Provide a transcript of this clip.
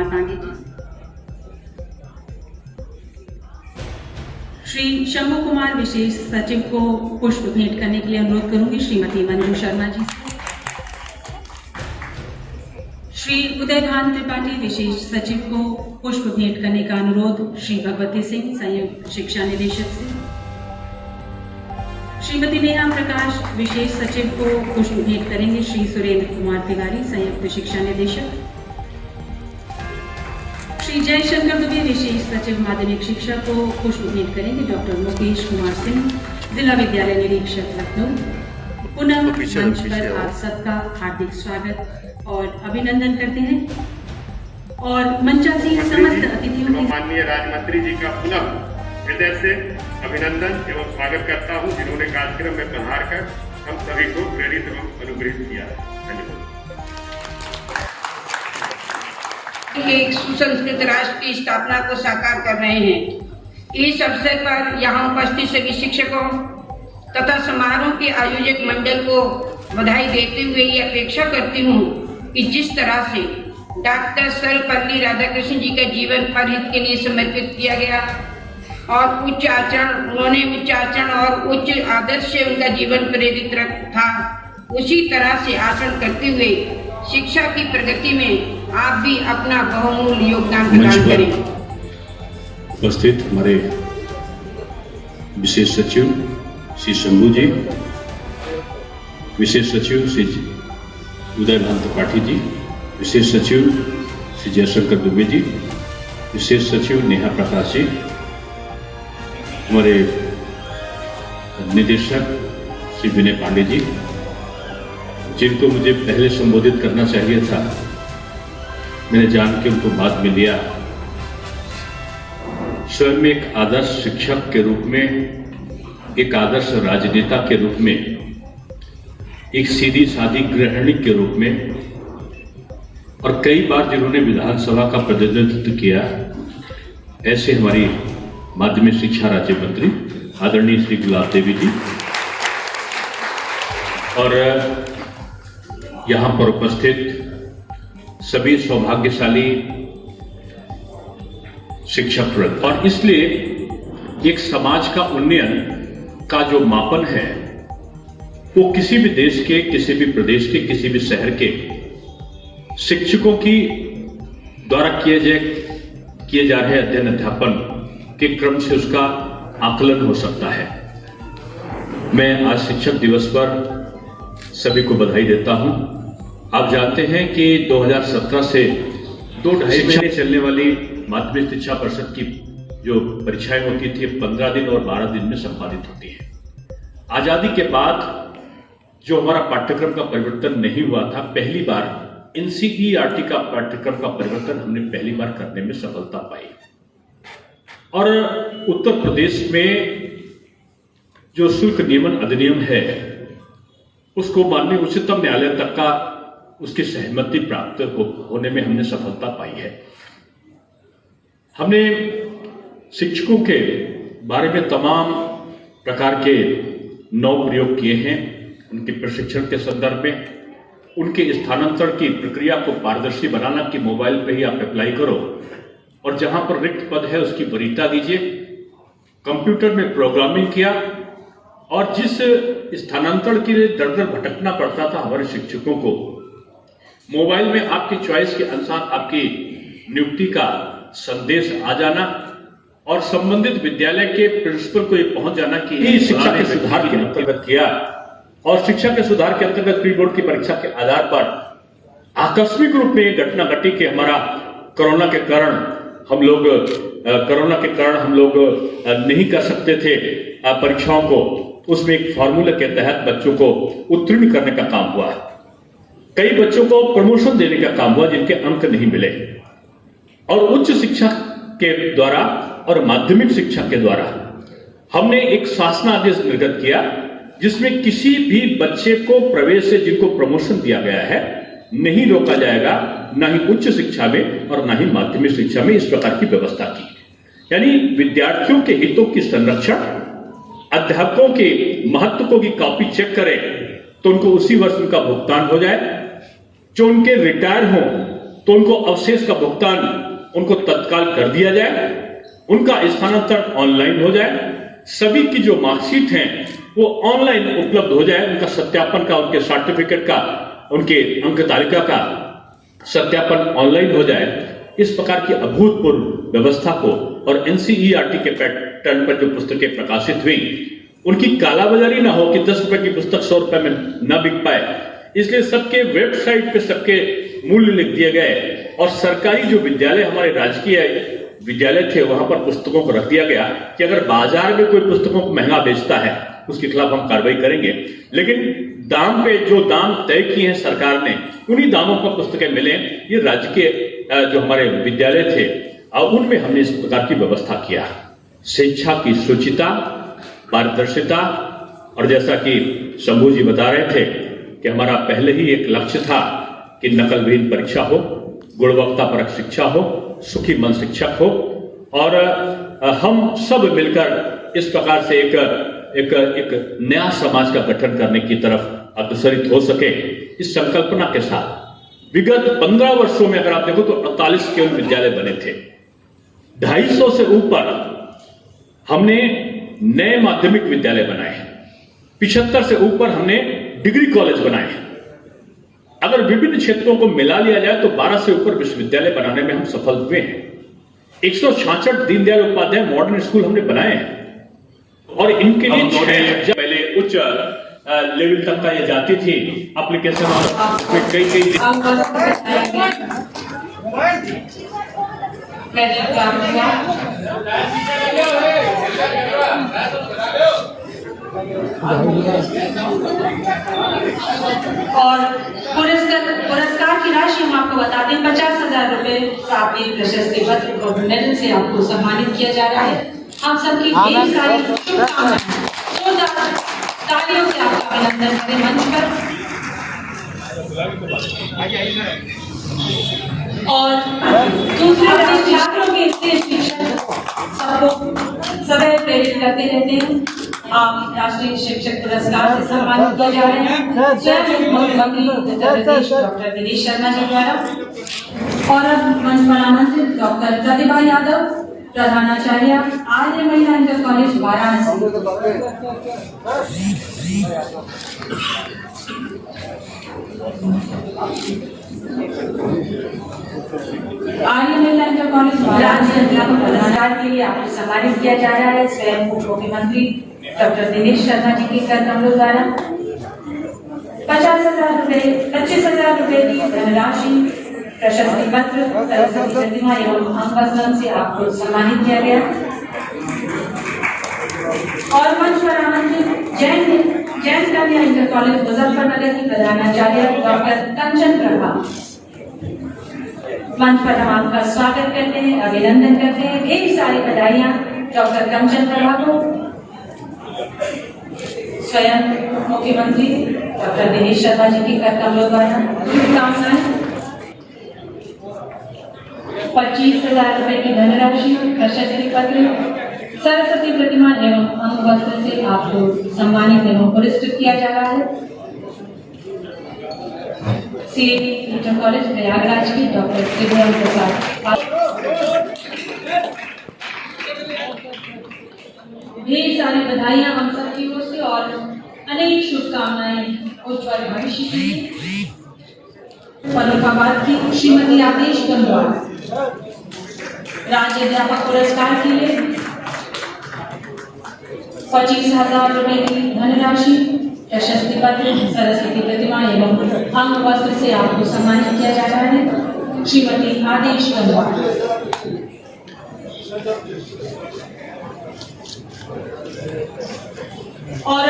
कुमार पांडे जी। श्री शंभू कुमार विशेष सचिव को पुष्प भेंट करने के लिए अनुरोध करूंगी श्रीमती मंजू शर्मा जी से। श्री उदयभान त्रिपाठी विशेष सचिव को पुष्प भेंट करने का अनुरोध श्री भगवती सिंह संयुक्त शिक्षा निदेशक से। श्रीमती नेहा प्रकाश विशेष सचिव को पुष्प भेंट करेंगे श्री सुरेंद्र कुमार तिवारी संयुक्त शिक्षा निदेशक। श्री जयशंकर दुबे विशेष सचिव माध्यमिक शिक्षा को पुष्प भेंट करेंगे डॉक्टर मुकेश कुमार सिंह जिला विद्यालय निरीक्षक लखनऊ। पुनः मंच पर आप सबका हार्दिक स्वागत और अभिनंदन करते हैं और मंचासीन समस्त अतिथियों की माननीय राज्य मंत्री जी का पुनः हृदय से अभिनंदन एवं स्वागत करता हूं, जिन्होंने कार्यक्रम में पधार कर हम सभी को प्रेरित एवं अनुग्रहित किया है। एक सुसंस्कृत राष्ट्र की स्थापना को साकार कर रहे हैं। इस अवसर पर यहाँ उपस्थित सभी शिक्षकों तथा समारोह के आयोजक मंडल को बधाई देते हुए ये अपेक्षा करती हूँ कि जिस तरह से डॉक्टर सर्वपल्ली राधाकृष्ण जी का जीवन परहित के लिए समर्पित किया गया और उच्च आचरण और उच्च आदर्श से उनका जीवन प्रेरित था, उसी तरह से आचरण करते हुए शिक्षा की प्रगति में आप भी अपना बहुमूल्य योगदान प्रदान करें। उपस्थित हमारे विशेष सचिव श्री शंभू जी, विशेष सचिव श्री उदयभान त्रिपाठी जी, विशेष सचिव श्री जयशंकर दुबे जी, विशेष सचिव नेहा प्रकाश जी, हमारे निदेशक श्री विनय पांडे जी, जिनको मुझे पहले संबोधित करना चाहिए था, मैंने जान के उनको बाद में लिया। स्वयं एक आदर्श शिक्षक के रूप में, एक आदर्श राजनेता के रूप में, एक सीधी सादी गृहिणी के रूप में और कई बार जिन्होंने विधानसभा का प्रतिनिधित्व किया, ऐसे हमारी माध्यमिक शिक्षा राज्य मंत्री आदरणीय श्री गुलाब देवी जी और यहाँ पर उपस्थित सभी सौभाग्यशाली शिक्षक वृंद। और इसलिए एक समाज का उन्नयन का जो मापन है वो किसी भी देश के, किसी भी प्रदेश के, किसी भी शहर के शिक्षकों की द्वारा किए जा रहे अध्ययन अध्यापन के क्रम से उसका आकलन हो सकता है। मैं आज शिक्षक दिवस पर सभी को बधाई देता हूं। आप जानते हैं कि 2017 से 2-2.5 महीने चलने वाली माध्यमिक शिक्षा परिषद की जो परीक्षाएं होती थी 15 दिन और 12 दिन में संपादित होती है। आजादी के बाद जो हमारा पाठ्यक्रम का परिवर्तन नहीं हुआ था, पहली बार एनसीईआरटी का पाठ्यक्रम का परिवर्तन हमने पहली बार करने में सफलता पाई और उत्तर प्रदेश में जो शुल्क नियमन अधिनियम है उसको माननीय उच्चतम न्यायालय तक का उसकी सहमति प्राप्त होने में हमने सफलता पाई है। हमने शिक्षकों के बारे में तमाम प्रकार के नव प्रयोग किए हैं। उनके प्रशिक्षण के संदर्भ में, उनके स्थानांतरण की प्रक्रिया को पारदर्शी बनाना कि मोबाइल पे ही आप अप्लाई करो और जहां पर रिक्त पद है उसकी वरीयता दीजिए। कंप्यूटर में प्रोग्रामिंग किया और जिस स्थानांतरण के लिए दर दर भटकना पड़ता था हमारे शिक्षकों को, मोबाइल में आपकी चॉइस के अनुसार आपकी नियुक्ति का संदेश आ जाना और संबंधित विद्यालय के प्रिंसिपल को ये पहुंच जाना कि शिक्षा के सुधार के अंतर्गत किया और शिक्षा के सुधार के अंतर्गत प्री बोर्ड की परीक्षा के आधार पर आकस्मिक रूप में ये घटना घटी कि हमारा कोरोना के कारण हम लोग नहीं कर सकते थे परीक्षाओं को। उसमें एक फॉर्मूले के तहत बच्चों को उत्तीर्ण करने का काम हुआ। कई बच्चों को प्रमोशन देने का काम हुआ जिनके अंक नहीं मिले और उच्च शिक्षा के द्वारा और माध्यमिक शिक्षा के द्वारा हमने एक शासनादेश निर्गत किया जिसमें किसी भी बच्चे को प्रवेश से जिनको प्रमोशन दिया गया है नहीं रोका जाएगा, ना ही उच्च शिक्षा में और ना ही माध्यमिक शिक्षा में इस प्रकार की व्यवस्था की। यानी विद्यार्थियों के हितों की संरक्षण, अध्यापकों के महत्व को की कॉपी चेक करें तो उनको उसी वर्ष उनका भुगतान हो जाए, जो उनके रिटायर हो तो उनको अवशेष का भुगतान उनको तत्काल कर दिया जाए, उनका स्थानांतरण ऑनलाइन हो जाए, सभी की जो मार्कशीट हैं वो ऑनलाइन उपलब्ध हो जाए, उनका सत्यापन का, उनके सर्टिफिकेट का, उनके अंक तालिका का सत्यापन ऑनलाइन हो जाए। इस प्रकार की अभूतपूर्व व्यवस्था को और एनसीईआरटी के पैटर्न पर जो पुस्तकें प्रकाशित हुई उनकी कालाबाजारी ना हो कि 10 रुपए की पुस्तक 100 रुपए में न बिक पाए, इसलिए सबके वेबसाइट पे सबके मूल्य लिख दिए गए और सरकारी जो विद्यालय, हमारे राजकीय विद्यालय थे, वहां पर पुस्तकों को रख दिया गया कि अगर बाजार में कोई पुस्तकों को महंगा बेचता है उसके खिलाफ हम कार्रवाई करेंगे, लेकिन दाम पे जो दाम तय किए हैं सरकार ने उन्हीं दामों पर पुस्तकें मिलें। ये राज्य के जो हमारे विद्यालय थे उनमें हमने इस प्रकार की व्यवस्था किया। शिक्षा की शुचिता, पारदर्शिता, और जैसा कि शंभू जी बता रहे थे कि हमारा पहले ही एक लक्ष्य था कि नकलविहीन परीक्षा हो, गुणवत्तापरक शिक्षा हो, सुखी मन शिक्षक हो, और हम सब मिलकर इस प्रकार से एक नया समाज का गठन करने की तरफ अग्रसरित हो सके। इस संकल्पना के साथ विगत 15 वर्षों में अगर आप देखो तो 48 केवल विद्यालय बने थे, 250 से ऊपर हमने नए माध्यमिक विद्यालय बनाए, 75 से ऊपर हमने डिग्री कॉलेज बनाए। अगर विभिन्न क्षेत्रों को मिला लिया जाए तो 12 से ऊपर विश्वविद्यालय बनाने में हम सफल हुए हैं। 166 दीनदयाल उपाध्याय मॉडर्न स्कूल हमने बनाए हैं, और इनके लिए पहले उच्च लेवल तक का ये जाती थी एप्लीकेशन, और कई और पुरस्कार की राशि हम आपको बता दें, 50,000 रुपए साथ ही प्रशस्ति पत्र और मेडल से आपको सम्मानित किया जा रहा है। हम सबकी ढेर सारी शुभकामनाएं, जोरदार तालियों से आपका अभिनंदन करें मंच पर। और दूसरे बड़े छात्रों के इसलिए शिक्षक सबको सदैव प्रेरित करते रहते हैं। आप राष्ट्रीय शिक्षक पुरस्कार से सम्मानित किए जा रहे हैं स्वयं मुख्यमंत्री उत्तर प्रदेश डॉक्टर दिनेश शर्मा जी द्वारा। और अब मंच पर आमंत्रित डॉक्टर प्रतिभा यादव, प्रधानाचार्य आर्य महिला इंटर कॉलेज वाराणसी। आर्य महिला इंटर कॉलेज वाराणसी अध्यापक प्रधानाचार्य के लिए आपको सम्मानित किया जा रहा है स्वयं मुख्यमंत्री डॉक्टर दिनेश शर्मा जी के कर कमलों द्वारा। 50,000 रुपए, 25,000 रुपए की धनराशि, प्रशस्ति पत्र, सरस्वती प्रतिमा एवं अंगवस्त्रम से आपको सम्मानित किया गया। और मंच पर आमंत्रित जैन कन्या इंटर कॉलेज मुजफ्फरनगर की प्रधानाचार्य डॉक्टर कंचन प्रभा। मंच पर हम आपका स्वागत करते हैं, अभिनंदन करते हैं। ढेर सारी बधाइयां डॉक्टर कंचन प्रभा को। स्वयं मुख्यमंत्री डॉक्टर दिनेश शर्मा जी के कर कमलों द्वारा शुभकामनाएं। 25,000 रुपए की धनराशि, प्रशस्ति पत्र, सरस्वती प्रतिमा एवं अंगवस्त्र से आपको सम्मानित एवं पुरस्कृत किया जा रहा है। सीएटी इंटर कॉलेज प्रयागराज की डॉक्टर त्रिभुवन प्रसाद। ढेर सारी बधाइयां हम सबकी ओर से और अनेक शुभकामनाएं उज्ज्वल भविष्य के लिए। फरुखाबाद की श्रीमती आदेश गंगवार राज्य अध्यापक पुरस्कार के लिए 25,000 रुपए की धनराशि, प्रशस्ति पत्र, सरस्वती प्रतिमा एवं अंग वस्त्र से आपको सम्मानित किया जा रहा है श्रीमती आदेश गंगवार। और